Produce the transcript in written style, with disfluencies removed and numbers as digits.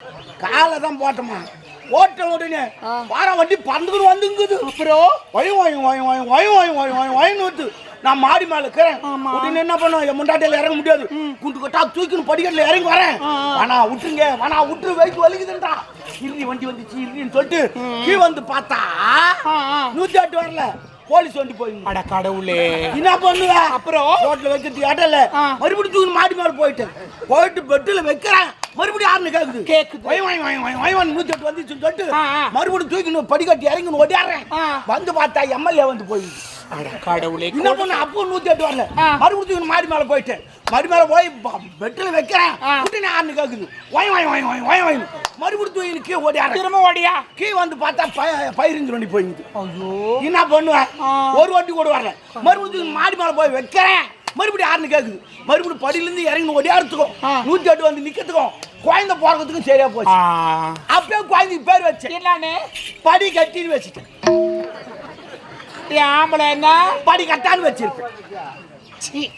காலை தான் போட்டோமா ஓட்ட உடனே வார வண்டி பறந்துக்கிட்டு வந்துங்குது. அப்புறம் வயனு நான் மாடி மேல இருக்கிறேன். உடனே என்ன பண்ணுவோம், என் முண்டாட்டியில இறங்க முடியாது, குண்டு கட்டா தூக்கின்னு படிக்கட்டில் இறங்கி வரேன். வேணா விட்டுருங்க, வேணா விட்டுரு, வயிற்று வலிக்குதுன்றா. இறுதி வண்டி வந்துச்சு இறுதின்னு சொல்லிட்டு கீ வந்து பார்த்தா 108 வரல, போலீஸ் வண்டி போய். அட கடவுளே, என்ன பண்ணுவேன்? அப்புறம் ரோட்ல வைக்கிறதுக்கு இடல மறுபடியும் தூக்கி மாடி மேல போயிட்டு பெட்டில் வைக்கிறேன். மறுபடியும் யாருன்னு கேக்குது 108 வந்துச்சுன்னு சொல்லிட்டு மறுபடியும் தூக்கி படிக்கட்டி இறங்கி ஓடியாடுறேன். வந்து பார்த்தா எம்எல்ஏ வந்து போய். கடவுளே, என்ன பண்ண? அப்போ 108 வரல, மறுபடியும் தூக்கி மாடி மேல போயிட்டேன். மாடி மேல போய் பெட்டில் வைக்கிறேன். உடனே யாருன்னு கேக்குது மறுபடியும் தூக்கி கீழே ஓடியாடுறேன். திரும்ப ஓடியா? கீழே வந்து பார்த்தா பயிரிஞ்சு வண்டி போயிடுது. ஐயோ, என்ன பண்ணுவேன்? ஒரு வண்டி கூட வரல, மறுபடியும் மாடி மேல போய் வைக்கிறேன். மறுபடியும் யாருன்னு கேக்குது. மறுபடியும் படியிலிருந்து இறங்கி ஓடியாடுறதுக்கும் 108 வந்து நிக்கிறதுக்கும் குழந்தை போறதுக்கும் சரியா போச்சு. அப்பயே குழந்தைக்கு பேர் வச்சேன். என்னன்னு? படி கட்டின்னு வச்சுட்டேன். ஆம்பளை என்ன படி கட்டான்னு வச்சிருப்பேன்.